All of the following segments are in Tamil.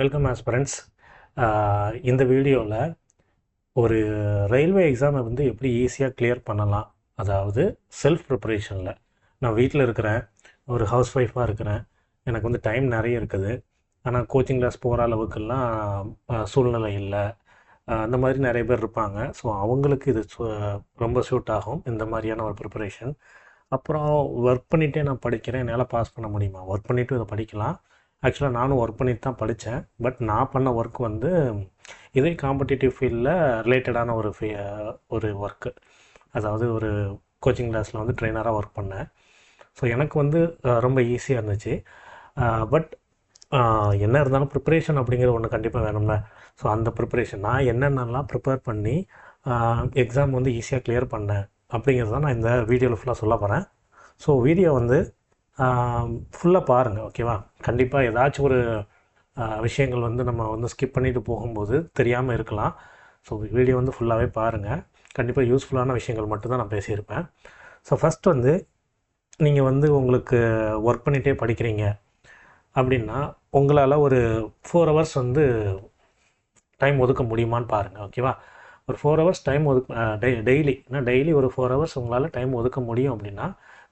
Welcome aspirants. இந்த வீடியோவில் ஒரு ரயில்வே எக்ஸாமை வந்து எப்படி ஈஸியாக கிளியர் பண்ணலாம், அதாவது செல்ஃப் ப்ரிப்பரேஷனில். நான் வீட்டில் இருக்கிறேன், ஒரு ஹவுஸ் ஒய்ஃபாக இருக்கிறேன், எனக்கு வந்து டைம் நிறைய இருக்குது. ஆனால் கோச்சிங் கிளாஸ் போகிற அளவுக்கெல்லாம் சூழ்நிலை இல்லை. அந்த மாதிரி நிறைய பேர் இருப்பாங்க. ஸோ அவங்களுக்கு இது ரொம்ப சூட் ஆகும் இந்த மாதிரியான ஒரு ப்ரிப்பரேஷன். அப்புறம் ஒர்க் பண்ணிகிட்டே நான் படிக்கிறேன், என்னால் பாஸ் பண்ண முடியுமா? ஒர்க் பண்ணிவிட்டு இதை படிக்கலாம். ஆக்சுவலாக நானும் ஒர்க் பண்ணிட்டு தான் படித்தேன். பட் நான் பண்ண ஒர்க் வந்து இதே காம்படிட்டிவ் ஃபீல்டில் ரிலேட்டடான ஒரு ஒர்க்கு. அதாவது ஒரு கோச்சிங் கிளாஸில் வந்து ட்ரெயினராக ஒர்க் பண்ணேன். ஸோ எனக்கு வந்து ரொம்ப ஈஸியாக இருந்துச்சு. பட் என்ன இருந்தாலும் ப்ரிப்பரேஷன் அப்படிங்கிற ஒன்று கண்டிப்பாக வேணும்ல. ஸோ அந்த ப்ரிப்பரேஷன் நான் என்னென்னலாம் ப்ரிப்பேர் பண்ணி எக்ஸாம் வந்து ஈஸியாக கிளியர் பண்ணேன் அப்படிங்கிறது தான் நான் இந்த வீடியோவில் ஃபுல்லாக சொல்ல போகிறேன். ஸோ வீடியோ வந்து ஃபுல்லாக பாருங்கள், ஓகேவா? கண்டிப்பாக ஏதாச்சும் ஒரு விஷயங்கள் வந்து நம்ம வந்து ஸ்கிப் பண்ணிவிட்டு போகும்போது தெரியாமல் இருக்கலாம். ஸோ வீடியோ வந்து ஃபுல்லாகவே பாருங்கள். கண்டிப்பாக யூஸ்ஃபுல்லான விஷயங்கள் மட்டும்தான் நான் பேசியிருப்பேன். ஸோ ஃபஸ்ட் வந்து நீங்கள் வந்து உங்களுக்கு ஒர்க் பண்ணிகிட்டே படிக்கிறீங்க அப்படின்னா உங்களால் ஒரு 4 ஹவர்ஸ் வந்து டைம் ஒதுக்க முடியுமான்னு பாருங்கள், ஓகேவா? ஒரு 4 ஹவர்ஸ் டைம் டெய்லி ஒரு 4 ஹவர்ஸ் உங்களால் டைம் ஒதுக்க முடியும் அப்படின்னா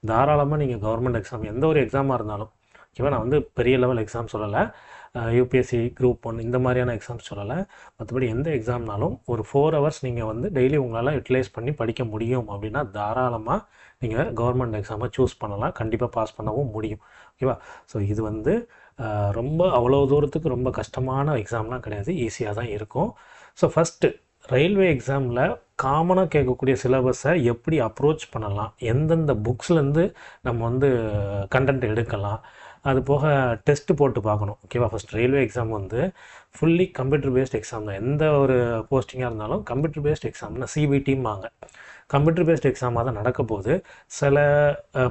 தாராளமாக நீங்கள் கவர்மெண்ட் எக்ஸாம் எந்த ஒரு எக்ஸாமாக இருந்தாலும், ஓகேவா? நான் வந்து பெரிய லெவல் எக்ஸாம் சொல்லலை, யூபிஎஸ்சி குரூப் 1 இந்த மாதிரியான எக்ஸாம்ஸ் சொல்லலை. மற்றபடி எந்த எக்ஸாம்னாலும் ஒரு 4 ஹவர்ஸ் நீங்கள் வந்து டெய்லி உங்களால் யூட்டிலைஸ் பண்ணி படிக்க முடியும் அப்படின்னா தாராளமாக நீங்கள் கவர்மெண்ட் எக்ஸாமை சூஸ் பண்ணலாம். கண்டிப்பாக பாஸ் பண்ணவும் முடியும், ஓகேவா? ஸோ இது வந்து ரொம்ப அவ்வளோ தூரத்துக்கு ரொம்ப கஷ்டமான எக்ஸாம்லாம் கிடையாது, ஈஸியாக தான் இருக்கும். ஸோ ஃபஸ்ட்டு ரயில்வே எக்ஸாமில் காமனாக கேட்கக்கூடிய சிலபஸை எப்படி அப்ரோச் பண்ணலாம், எந்தெந்த புக்ஸ்லேருந்து நம்ம வந்து கண்டென்ட் எடுக்கலாம், அது போக டெஸ்ட்டு போட்டு பார்க்கணும், ஓகேவா? ஃபஸ்ட் ரயில்வே எக்ஸாம் வந்து ஃபுல்லி கம்ப்யூட்டர் பேஸ்ட் எக்ஸாம் தான். எந்த ஒரு போஸ்டிங்காக இருந்தாலும் கம்ப்யூட்டர் பேஸ்ட் எக்ஸாம்னா சிபிடிம்பாங்க. கம்ப்யூட்டர் பேஸ்ட் எக்ஸாமாக தான் நடக்க போகுது. சில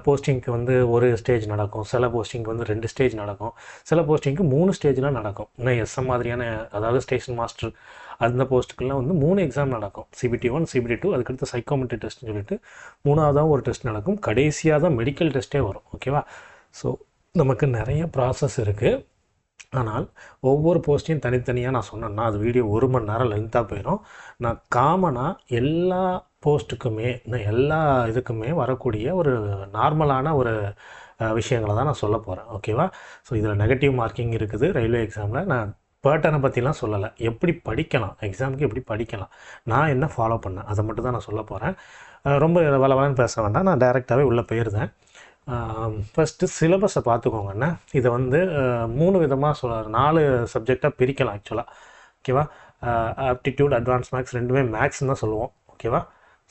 போஸ்டிங்க்கு வந்து ஒரு ஸ்டேஜ் நடக்கும், சில போஸ்டிங்க்கு வந்து 2 ஸ்டேஜ் நடக்கும், சில போஸ்டிங்க்கு 3 ஸ்டேஜ்லாம் நடக்கும். இன்னும் எஸ்எம் மாதிரியான, அதாவது ஸ்டேஷன் மாஸ்டர் அந்த போஸ்ட்டுக்கெல்லாம் வந்து 3 எக்ஸாம் நடக்கும். சிபிடி 1, சிபிடி 2, அதுக்கடுத்து சைக்கோமெட்ரி டெஸ்ட்னு சொல்லிட்டு 3ஆவதாக ஒரு டெஸ்ட் நடக்கும். கடைசியாக தான் மெடிக்கல் டெஸ்ட்டே வரும், ஓகேவா? ஸோ நமக்கு நிறைய ப்ராசஸ் இருக்குது. ஆனால் ஒவ்வொரு போஸ்ட்டையும் தனித்தனியாக நான் சொன்னேன்னா அது வீடியோ 1 மணி நேரம் லென்த்தாக போயிடும். நான் காமனாக எல்லா போஸ்ட்டுக்குமே, எல்லா இதுக்குமே வரக்கூடிய ஒரு நார்மலான ஒரு விஷயங்களை தான் நான் சொல்ல போகிறேன், ஓகேவா? ஸோ இதில் நெகட்டிவ் மார்க்கிங் இருக்குது ரயில்வே எக்ஸாமில். நான் பேட்டர்னை பற்றிலாம் சொல்லலை, எப்படி படிக்கலாம், எக்ஸாமுக்கு எப்படி படிக்கலாம், நான் என்ன ஃபாலோ பண்ணேன் அதை மட்டும் தான் நான் சொல்ல போகிறேன். ரொம்ப வளவலன்னு பேச வேண்டாம், நான் டைரெக்டாகவே உள்ளே போயிருந்தேன். ஃபஸ்ட்டு சிலபஸை பார்த்துக்கோங்கண்ணா. இதை வந்து 3 விதமாக 4 சப்ஜெக்டாக பிரிக்கலாம் ஆக்சுவலாக, ஓகேவா? ஆப்டிடியூட், அட்வான்ஸ் மேக்ஸ் ரெண்டுமே மேக்ஸ்ன்னு தான் சொல்லுவோம், ஓகேவா?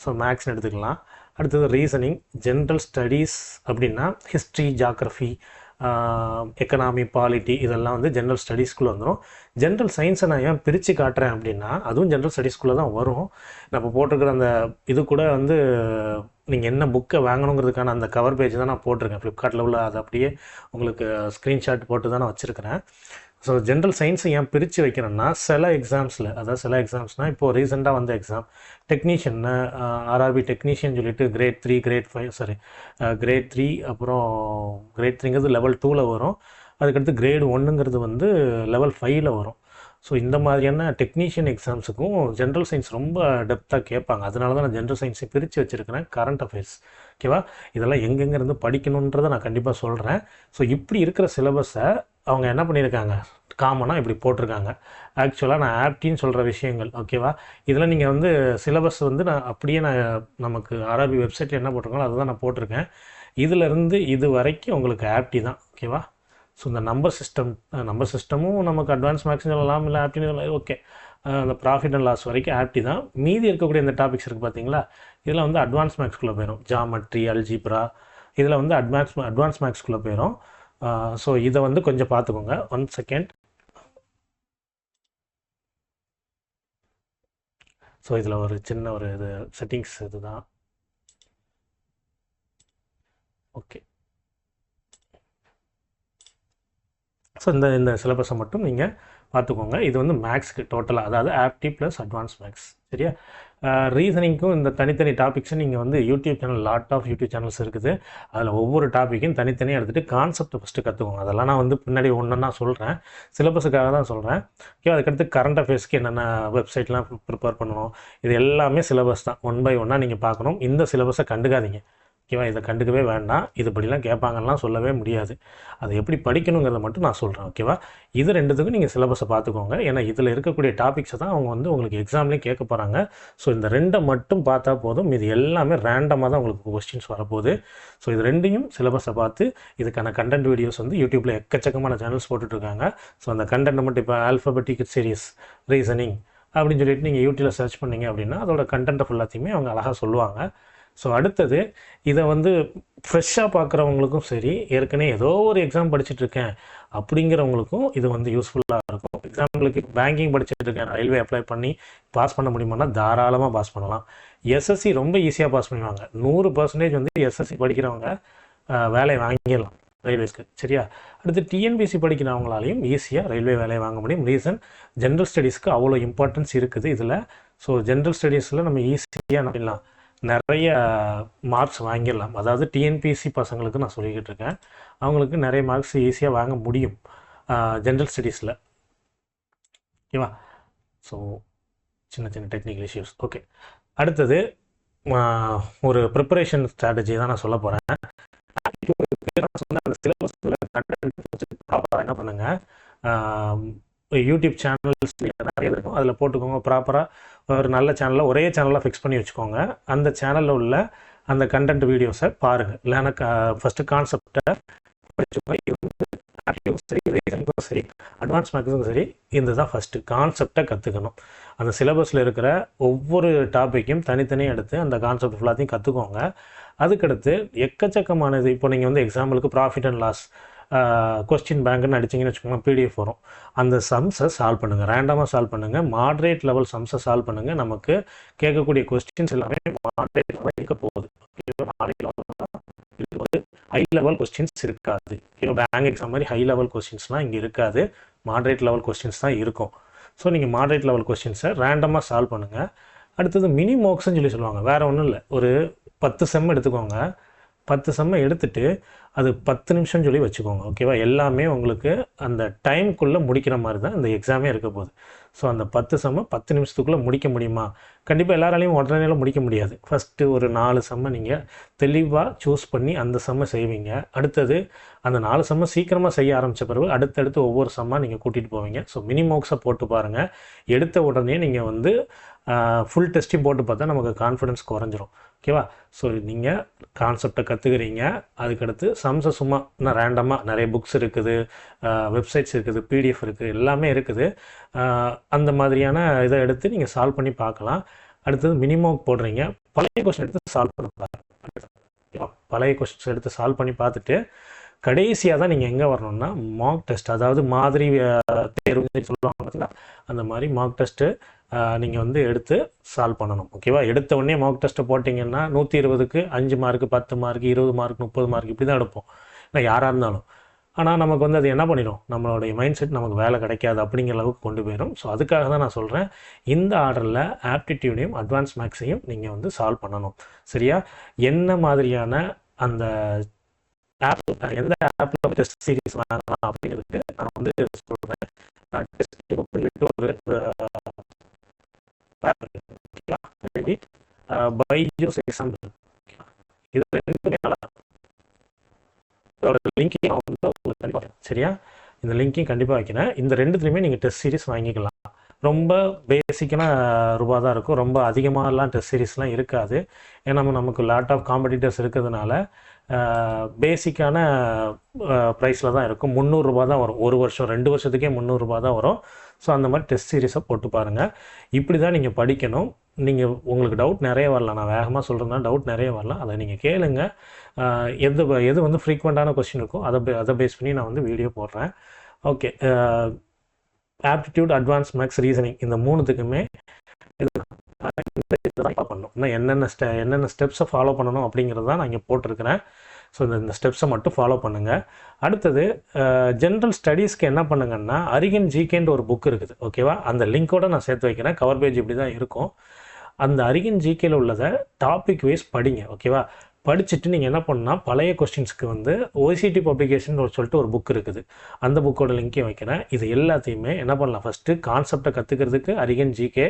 ஸோ மேக்ஸ்ன்னு எடுத்துக்கலாம். அடுத்தது ரீசனிங், ஜென்ரல் ஸ்டடீஸ் அப்படின்னா ஹிஸ்ட்ரி, ஜாக்ரஃபி, எக்கனாமி, பாலிட்டி இதெல்லாம் வந்து ஜென்ரல் ஸ்டடீஸ்குள்ளே வந்துடும். ஜென்ரல் சயின்ஸை நான் ஏன் பிரித்து காட்டுறேன் அப்படின்னா அதுவும் ஜென்ரல் ஸ்டடீஸ்குள்ளே தான் வரும். நம்ம போட்டிருக்கிற அந்த இது கூட வந்து நீங்கள் என்ன புக்கை வாங்கணுங்கிறதுக்கான அந்த கவர் பேஜ் தான் நான் போட்டிருக்கேன் ஃப்ளிப்கார்ட்டில் உள்ள. அதை அப்படியே உங்களுக்கு ஸ்க்ரீன்ஷாட் போட்டு தான் நான் வச்சுருக்கிறேன். ஸோ ஜென்ரல் சயின்ஸை ஏன் பிரித்து வைக்கிறேன்னா சில எக்ஸாம்ஸில், அதாவது சில எக்ஸாம்ஸ்னால் இப்போது ரீசெண்டாக வந்த எக்ஸாம் டெக்னீஷியன், ஆர்ஆர்பி டெக்னீஷியன் சொல்லிட்டு கிரேட் 3, கிரேட் 5, கிரேட் 3, அப்புறம் கிரேட் 3ங்கிறது லெவல் 2ல் வரும். அதுக்கடுத்து கிரேட் 1ங்கிறது வந்து லெவல் 5ல் வரும். ஸோ இந்த மாதிரியான டெக்னீஷியன் எக்ஸாம்ஸுக்கும் ஜென்ரல் சயின்ஸ் ரொம்ப டெப்த்தாக கேட்பாங்க. அதனால தான் நான் ஜென்ரல் சயின்ஸை பிரித்து வச்சுருக்கிறேன். கரண்ட் அஃபேர்ஸ், ஓகேவா? இதெல்லாம் எங்கெங்கேருந்து படிக்கணுன்றதை நான் கண்டிப்பாக சொல்கிறேன். ஸோ இப்படி இருக்கிற சிலபஸை அவங்க என்ன பண்ணியிருக்காங்க, காமனாக இப்படி போட்டிருக்காங்க. ஆக்சுவலாக நான் ஆப்டின்னு சொல்கிற விஷயங்கள், ஓகேவா? இதில் நீங்கள் வந்து சிலபஸ் வந்து நான் அப்படியே நமக்கு ஆர்ஆர்பி வெப்சைட்டில் என்ன போட்டிருக்காங்களோ அதை தான் நான் போட்டிருக்கேன். இதிலேருந்து இது வரைக்கும் உங்களுக்கு ஆப்டி தான், ஓகேவா? ஸோ இந்த நம்பர் சிஸ்டமும் நமக்கு அட்வான்ஸ் மேக்ஸ்னு சொல்லலாம், இல்லை ஆப்டின்னு சொல்லலாம், ஓகே. அந்த ப்ராஃபிட் அண்ட் லாஸ் வரைக்கும் ஆப்டி தான். மீதி இருக்கக்கூடிய இந்த டாபிக்ஸ் இருக்குது பார்த்தீங்களா, இதில் வந்து அட்வான்ஸ் மேக்ஸ்குள்ளே போயிடும். ஜாமெட்ரி, அல்ஜிப்ரா, இதில் வந்து அட்வான்ஸ் மேக்ஸ்குள்ளே போயிடும். ஸோ இதை வந்து கொஞ்சம் பார்த்துக்கோங்க. 1 செகண்ட். ஸோ இதில் ஒரு சின்ன ஒரு இது செட்டிங்ஸ் இதுதான், ஓகே. ஸோ இந்த சிலபஸை மட்டும் நீங்கள் பார்த்துக்கோங்க. இது வந்து மேக்ஸ்க்கு டோட்டலாக, அதாவது ஆப்டி ப்ளஸ் அட்வான்ஸ் மேக்ஸ், சரியா? ரீசனிங்க்கும் இந்த தனித்தனி டாபிக்ஸை நீங்கள் வந்து YouTube channel lot of YouTube channels இருக்குது. அதில் ஒவ்வொரு டாப்பிக்கும் தனித்தனியாக எடுத்துகிட்டு கான்செப்ட் ஃபஸ்ட்டு கற்றுக்கோங்க. அதெல்லாம் நான் வந்து பின்னாடி ஒன்றுன்னா சொல்கிறேன், சிலபஸுக்காக தான் சொல்கிறேன். ஓகே, அதுக்கடுத்து கரண்ட் அஃபேர்ஸ்க்கு என்னென்ன வெப்சைட்லாம் ப்ரிப்பேர் பண்ணணும், இது எல்லாமே சிலபஸ் தான். ஒன் பை ஒன்னாக நீங்கள் பார்க்கணும். இந்த சிலபஸை கண்டுக்காதீங்க. ஓகேவா, இதை கண்டுக்கவே வேண்டாம். இது படிலாம் கேட்பாங்கலாம் சொல்லவே முடியாது. அதை எப்படி படிக்கணுங்கிறத மட்டும் நான் சொல்கிறேன். ஓகேவா, இது ரெண்டுத்துக்கும் நீங்கள் சிலபஸை பார்த்துக்கோங்க. ஏன்னா இதில் இருக்கக்கூடிய டாபிக்ஸை தான் அவங்க வந்து உங்களுக்கு எக்ஸாம்லேயும் கேட்க போகிறாங்க. ஸோ இந்த ரெண்டை மட்டும் பார்த்தா போதும், இது எல்லாமே ரேண்டமாக தான் உங்களுக்கு கொஸ்டின்ஸ் வரப்போகுது. ஸோ இது ரெண்டையும் சிலபஸை பார்த்து இதுக்கான கண்டென்ட் வீடியோஸ் வந்து யூடியூப்பில் எக்கச்சக்கமான சேனல்ஸ் போட்டுட்ருக்காங்க. ஸோ அந்த கண்டென்ட்டை மட்டும் இப்போ ஆல்ஃபபெட்டிக் சீரிஸ் ரீசனிங் அப்படின்னு சொல்லிட்டு நீங்கள் யூடியூப்பில் சர்ச் பண்ணிங்க அப்படின்னா அதோட கண்டென்ட்டை ஃபுல்லாத்தையுமே அவங்க அழகாக சொல்லுவாங்க. ஸோ அடுத்தது இதை வந்து ஃப்ரெஷ்ஷாக பார்க்குறவங்களுக்கும் சரி, ஏற்கனவே ஏதோ ஒரு எக்ஸாம் படிச்சுட்ருக்கேன் அப்படிங்கிறவங்களுக்கும் இது வந்து யூஸ்ஃபுல்லாக இருக்கும். எக்ஸாம்பிளுக்கு பேங்கிங் படிச்சுட்ருக்கேன், ரயில்வே அப்ளை பண்ணி பாஸ் பண்ண முடியுமானா தாராளமாக பாஸ் பண்ணலாம். எஸ்எஸ்சி ரொம்ப ஈஸியாக பாஸ் பண்ணுவாங்க. 100% வந்து எஸ்எஸ்சி படிக்கிறவங்க வேலையை வாங்கிடலாம் ரயில்வேஸ்க்கு. சரியா, அடுத்து டிஎன்பிசி படிக்கிறவங்களாலையும் ஈஸியாக ரயில்வே வேலையை வாங்க முடியும். ரீசன், ஜென்ரல் ஸ்டடீஸ்க்கு அவ்வளோ இம்பார்ட்டன்ஸ் இருக்குது இதில். ஸோ ஜென்ரல் ஸ்டடீஸில் நம்ம ஈஸியாக பண்ணிடலாம், நிறைய மார்க்ஸ் வாங்கிடலாம். அதாவது டிஎன்பிஎஸ்சி பசங்களுக்கு நான் சொல்லிக்கிட்டு இருக்கேன், அவங்களுக்கு நிறைய மார்க்ஸ் ஈஸியாக வாங்க முடியும் ஜென்ரல் ஸ்டடீஸில். ஓகேவா, ஸோ சின்ன சின்ன டெக்னிக்கல் இஷ்யூஸ். ஓகே, அடுத்தது ஒரு ப்ரிப்பரேஷன் ஸ்ட்ராட்டஜி தான் நான் சொல்ல போகிறேன். அந்த சிலபஸில் ப்ராப்பராக என்ன பண்ணுங்கள், யூடியூப் சேனல்ஸ் நிறைய இருக்கும், அதில் போட்டுக்கோங்க. ப்ராப்பராக ஒரு நல்ல சேனலில் ஒரே சேனலாக ஃபிக்ஸ் பண்ணி வச்சுக்கோங்க. அந்த சேனலில் உள்ள அந்த கண்டென்ட் வீடியோஸை பாருங்கள். இல்லைன்னா ஃபஸ்ட்டு கான்செப்டை சரி, அட்வான்ஸ் மேக்ஸுக்கும் சரி, இந்த தான் ஃபஸ்ட்டு கான்செப்டை கற்றுக்கணும். அந்த சிலபஸில் இருக்கிற ஒவ்வொரு டாப்பிக்கும் தனித்தனியாக எடுத்து அந்த கான்செப்ட் ஃபுல்லாத்தையும் கற்றுக்கோங்க. அதுக்கடுத்து எக்கச்சக்கமானது, இப்போ நீங்கள் வந்து எக்ஸாம்பிளுக்கு ப்ராஃபிட் அண்ட் லாஸ் கொஸ்டின் பேங்க்னு அடிச்சிங்கன்னு வச்சுக்கோங்க, பிடிஎஃப் வரும். அந்த சம்ஸை சால்வ் பண்ணுங்கள், ரேண்டமாக சால்வ் பண்ணுங்கள், மாட்ரேட் லெவல் சம்ஸை சால்வ் பண்ணுங்கள். நமக்கு கேட்கக்கூடிய கொஸ்டின்ஸ் எல்லாமே மாட்ரேட் லெவல் இருக்க போகுது. இது வந்து ஹை லெவல் கொஸ்டின்ஸ் இருக்காது. பேங்க் எக்ஸாம் மாதிரி ஹை லெவல் கொஸ்டின்ஸ்லாம் இங்கே இருக்காது, மாட்ரேட் லெவல் கொஸ்டின்ஸ் தான் இருக்கும். ஸோ நீங்கள் மாட்ரேட் லெவல் கொஸ்டின்ஸை ரேண்டமாக சால்வ் பண்ணுங்கள். அடுத்தது மினி மோக்ஸ்ன்னு சொல்லுவாங்க. வேறு ஒன்றும் இல்லை, ஒரு 10 செம் எடுத்துக்கோங்க. 10 செம்மை எடுத்துகிட்டு அது 10 நிமிஷம் சொல்லி வச்சுக்கோங்க. ஓகேவா, எல்லாமே உங்களுக்கு அந்த டைமுக்குள்ளே முடிக்கிற மாதிரி தான் இந்த எக்ஸாமே இருக்க போகுது. ஸோ அந்த 10 செம்மை 10 நிமிஷத்துக்குள்ளே முடிக்க முடியுமா? கண்டிப்பாக எல்லாராலையும் உடனே முடிக்க முடியாது. ஃபஸ்ட்டு ஒரு 4 செம்மை நீங்கள் தெளிவாக சூஸ் பண்ணி அந்த செம்மை செய்வீங்க. அடுத்தது அந்த 4 செம்மை சீக்கிரமாக செய்ய ஆரம்பித்த பிறகு அடுத்தடுத்து ஒவ்வொரு செம்மாக நீங்கள் கூட்டிகிட்டு போவீங்க. ஸோ மினி மோக்ஸை போட்டு பாருங்கள். எடுத்த உடனே நீங்கள் வந்து ஃபுல் டெஸ்ட்டையும் போட்டு பார்த்தா நமக்கு கான்ஃபிடன்ஸ் குறைஞ்சிரும். ஓகேவா, ஸோ நீங்கள் கான்செப்டை கற்றுக்குறீங்க. அதுக்கடுத்து சம்ஸை சும்மா இன்னும் ரேண்டமாக நிறைய புக்ஸ் இருக்குது, வெப்சைட்ஸ் இருக்குது, பிடிஎஃப் இருக்குது, எல்லாமே இருக்குது. அந்த மாதிரியான இதை எடுத்து நீங்கள் சால்வ் பண்ணி பார்க்கலாம். அடுத்தது மினிமம் போடுறீங்க, பழைய கொஸ்டின் எடுத்து சால்வ் பண்ண பாருங்க. பழைய கொஸ்டின்ஸ் எடுத்து சால்வ் பண்ணி பார்த்துட்டு கடைசியாக தான் நீங்கள் எங்கே வரணும்னா மார்க் டெஸ்ட், அதாவது மாதிரி தேர்வு சொல்லுவாங்க, அந்த மாதிரி மார்க் டெஸ்ட்டு நீங்கள் வந்து எடுத்து சால்வ் பண்ணணும். ஓகேவா, எடுத்த உடனே மார்க் டெஸ்ட்டை போட்டிங்கன்னா 120க்கு 5 மார்க்கு, 10 மார்க்கு, 20 மார்க், 30 மார்க் இப்படி தான் எடுப்போம், இல்லை யாராக இருந்தாலும். ஆனால் நமக்கு வந்து அது என்ன பண்ணிடும், நம்மளுடைய மைண்ட் செட் நமக்கு வேலை கிடைக்காது அப்படிங்கிற அளவுக்கு கொண்டு போயிடும். ஸோ அதுக்காக தான் நான் சொல்கிறேன், இந்த ஆர்டரில் ஆப்டிடியூடையும் அட்வான்ஸ் மேக்ஸையும் நீங்கள் வந்து சால்வ் பண்ணணும். சரியா, என்ன மாதிரியான அந்த ஆப், எந்த ஆப்பில் டெஸ்ட் சீரிஸ் வாங்கலாம் அப்படிங்கிறதுக்கு நான் வந்து சொல்கிறேன். பைஜூஸ் எக்ஸாம்பிள், இது ரெண்டுமே நல்லா லிங்கையும் வந்து உங்களுக்கு கண்டிப்பாக. சரியா, இந்த லிங்கையும் கண்டிப்பாக வைக்கிறேன். இந்த ரெண்டுத்துலையுமே நீங்கள் டெஸ்ட் சீரிஸ் வாங்கிக்கலாம். ரொம்ப பேசிக்கான ரூபா தான் இருக்கும், ரொம்ப அதிகமாகலாம் டெஸ்ட் சீரிஸ்லாம் இருக்காது. ஏன்னா நமக்கு லாட் ஆஃப் காம்படிட்டர்ஸ் இருக்கிறதுனால பேசிக்கான ப்ரைஸில் தான் இருக்கும். 300 ரூபா தான் வரும், ஒரு வருஷம் 2 வருஷத்துக்கே 300 ரூபா தான் வரும். ஸோ அந்த மாதிரி டெஸ்ட் சீரிஸை போட்டு பாருங்கள். இப்படி தான் நீங்கள் படிக்கணும். நீங்கள் உங்களுக்கு டவுட் நிறைய வரலாம், நான் வேகமாக சொல்கிறதுனா டவுட் நிறைய வரலாம், அதை நீங்கள் கேளுங்க. எது வந்து ஃப்ரீக்வெண்ட்டான கொஸ்டின் இருக்கோ அதை பேஸ் பண்ணி நான் வந்து வீடியோ போடுறேன். Okay, aptitude, advance maths, reasoning இந்த மூணுத்துக்குமே பண்ணணும். இன்னும் என்னென்ன ஸ்டெப்ஸை ஃபாலோ பண்ணணும் அப்படிங்கிறது தான் நான் இங்கே போட்டிருக்கிறேன். ஸோ இந்த ஸ்டெப்ஸை மட்டும் ஃபாலோ பண்ணுங்கள். அடுத்தது ஜென்ரல் ஸ்டடீஸ்க்கு என்ன பண்ணுங்கன்னா அரிகன் ஜிகேன்ற ஒரு புக் இருக்குது. ஓகேவா, அந்த லிங்க்கோடு நான் சேர்த்து வைக்கிறேன். கவர் பேஜ் இப்படி தான் இருக்கும். அந்த அரிகன் ஜிகேல உள்ளதை டாபிக் வைஸ் படிங்க. ஓகேவா? படிச்சுட்டு நீங்கள் என்ன பண்ணால் பழைய கொஸ்டின்ஸ்க்கு வந்து ஓசிடி பப்ளிகேஷன் சொல்லிட்டு ஒரு புக் இருக்குது. அந்த புக்கோட லிங்க்கையும் வைக்கிறேன். இது எல்லாத்தையுமே என்ன பண்ணலாம், ஃபஸ்ட்டு கான்செப்டை கற்றுக்கிறதுக்கு அரிகன் ஜிகே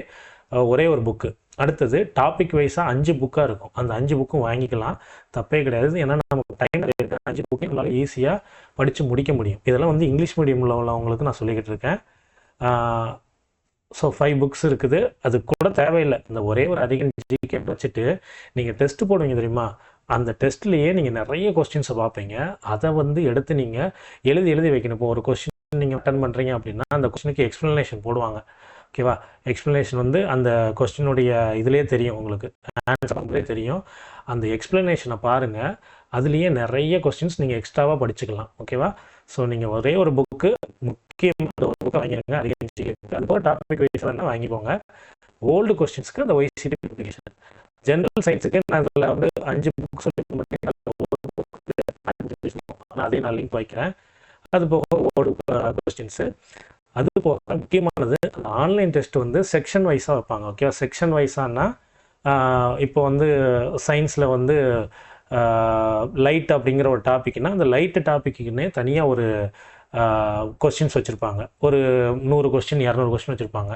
ஒரே ஒரு புக்கு, அடுத்தது டாபிக் வைஸாக 5 புக்காக இருக்கும். அந்த 5 புக்கும் வாங்கிக்கலாம், தப்பே கிடையாது. ஏன்னா நமக்கு டைம் இருக்குது, 5 புக்கும் நம்மளால் ஈஸியாக படித்து முடிக்க முடியும். இதெல்லாம் வந்து இங்கிலீஷ் மீடியமில் உள்ளவங்களுக்கு நான் சொல்லிக்கிட்டு இருக்கேன். ஸோ 5 புக்ஸ் இருக்குது. அது கூட தேவையில்லை, இந்த ஒரே ஒரு அரிகன் ஜிகே வச்சுட்டு நீங்கள் டெஸ்ட்டு போடுவீங்க தெரியுமா, அந்த டெஸ்ட்லேயே நீங்கள் நிறைய கொஸ்டின்ஸை பார்ப்பீங்க. அதை வந்து எடுத்து நீங்கள் எழுதி வைக்கணும். இப்போ ஒரு கொஸ்டின் நீங்கள் அட்டன் பண்ணுறீங்க அப்படின்னா அந்த கொஸ்டினுக்கு எக்ஸ்ப்ளனேஷன் போடுவாங்க. ஓகேவா? எக்ஸ்ப்ளனேஷன் வந்து அந்த கொஸ்டினுடைய இதுலேயே தெரியும், உங்களுக்கு ஆன்சர் பண்ணுறதே தெரியும். அந்த எக்ஸ்ப்ளனேஷனை பாருங்கள், அதுலேயே நிறைய கொஸ்டின்ஸ் நீங்கள் எக்ஸ்ட்ராவாக படிச்சுக்கலாம். ஓகேவா? ஸோ நீங்கள் ஒரே ஒரு புக்கு, முக்கியமாக ஒரு புக்கை வாங்கிடுங்க அரிகன் ஜிகேக்கு. அது போல் டாபிக் வைஸ் வேணால் வாங்கிக்கோங்க. ஓல்டு கொஸ்டின்ஸ்க்கு அந்த ஓசிடி பப்ளிகேஷன். ஜென்ரல் சயின்ஸுக்கு நான் இதில் வந்து 5 புக் சொல்லி நான் அதையும் நான் லிங்க் வைக்கிறேன். அது போக ஓல்டு கொஸ்டின்ஸு. அது போக முக்கியமானது, அந்த ஆன்லைன் டெஸ்ட் வந்து செக்ஷன் வைஸாக வைப்பாங்க. ஓகேவா? செக்ஷன் வைஸானா இப்போ வந்து சயின்ஸில் வந்து லைட் அப்படிங்கிற ஒரு டாப்பிக்னா அந்த லைட்டு டாப்பிக்குன்னே தனியாக ஒரு கொஸ்டின்ஸ் வச்சுருப்பாங்க. ஒரு 100 கொஸ்டின் 200 கொஸ்டின் வச்சுருப்பாங்க.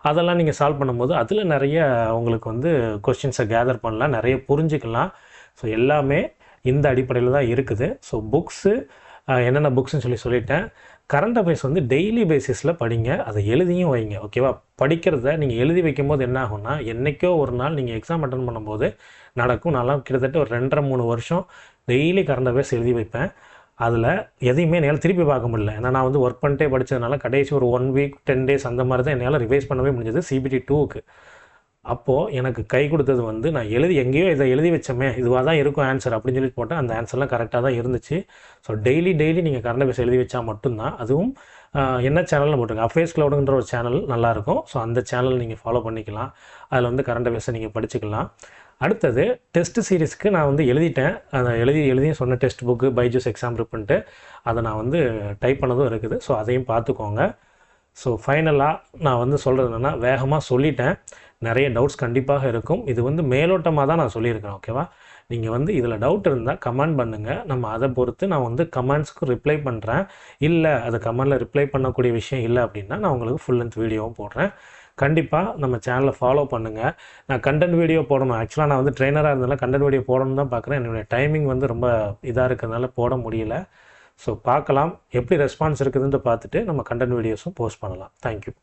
அதெல்லாம் நீங்கள் சால்வ் பண்ணும்போது அதில் நிறைய உங்களுக்கு வந்து கொஸ்டின்ஸை கேதர் பண்ணலாம், நிறைய புரிஞ்சுக்கலாம். ஸோ எல்லாமே இந்த அடிப்படையில் தான் இருக்குது. ஸோ புக்ஸு என்னென்ன புக்ஸ்ன்னு சொல்லிட்டேன். கரண்ட் அஃபேர்ஸ் வந்து டெய்லி பேசிஸில் படிங்க, அதை எழுதியும் வைங்க. ஓகேவா? படிக்கிறத நீங்கள் எழுதி வைக்கும்போது என்ன ஆகும்னா, என்றைக்கோ ஒரு நாள் நீங்கள் எக்ஸாம் அட்டன் பண்ணும்போது நடக்கும். நான்லாம் கிட்டத்தட்ட ஒரு 2.5-3 வருஷம் டெய்லி கரண்ட் அஃபேர்ஸ் எழுதி வைப்பேன். அதில் எதையுமே என்னால் திருப்பி பார்க்க முடியல. ஏன்னா நான் வந்து ஒர்க் பண்ணிட்டே படித்ததுனால கடைசி ஒரு 1 வீக் 10 டேஸ் அந்த மாதிரி தான் என்னால் ரிவைஸ் பண்ணவே முடிஞ்சது CBT 2க்கு. அப்போது எனக்கு கை கொடுத்தது வந்து நான் எங்கேயோ இதை எழுதி வச்சோமே, இதுவாக தான் இருக்கும் ஆன்சர் அப்படின்னு சொல்லி போட்டேன். அந்த ஆன்சர்லாம் கரெக்டாக தான் இருந்துச்சு. ஸோ டெய்லி நீங்கள் கரண்ட் அஃபேர்ஸ் எழுதி வச்சா மட்டும்தான். அதுவும் என்ன சேனல்னு போட்டுருங்க, அஃபேர்ஸ் க்ளவுடுன்ற ஒரு சேனல் நல்லாயிருக்கும். ஸோ அந்த சேனல் நீங்கள் ஃபாலோ பண்ணிக்கலாம். அதில் வந்து கரண்ட் அஃபேர்ஸை நீங்கள் படிச்சுக்கலாம். அடுத்தது டெஸ்ட் சீரீஸ்க்கு நான் வந்து எழுதிட்டேன். அதை எழுதியும் சொன்ன டெஸ்ட் புக்கு பைஜூஸ் எக்ஸாம் ரிப்பன்ட்டு அதை நான் வந்து டைப் பண்ணதும் இருக்குது. ஸோ அதையும் பார்த்துக்கோங்க. ஸோ ஃபைனலாக நான் வந்து சொல்கிறது என்னென்னா, வேகமாக சொல்லிட்டேன், நிறைய டவுட்ஸ் கண்டிப்பாக இருக்கும். இது வந்து மேலோட்டமாக தான் நான் சொல்லியிருக்கேன். ஓகேவா? நீங்கள் வந்து இதில் டவுட் இருந்தால் கமெண்ட் பண்ணுங்கள். நம்ம அதை பொறுத்து நான் வந்து கமெண்ட்ஸ்க்கு ரிப்ளை பண்ணுறேன். இல்லை அது கமெண்டில் ரிப்ளை பண்ணக்கூடிய விஷயம் இல்லை அப்படின்னா நான் உங்களுக்கு ஃபுல் லென்த் வீடியோவும் போடுறேன். கண்டிப்பாக நம்ம சேனலை ஃபாலோ பண்ணுங்கள். நான் கண்டென்ட் வீடியோ போடணும், ஆக்சுவலாக நான் வந்து ட்ரெயினராக இருந்தாலும் கண்டென்ட் வீடியோ போடணும்னு தான் பார்க்குறேன். என்னுடைய டைமிங் வந்து ரொம்ப இதாக இருக்கிறதுனால போட முடியல. ஸோ பார்க்கலாம் எப்படி ரெஸ்பான்ஸ் இருக்குதுன்னு பார்த்துட்டு நம்ம கண்டென்ட் வீடியோஸும் போஸ்ட் பண்ணலாம். தேங்க்யூ.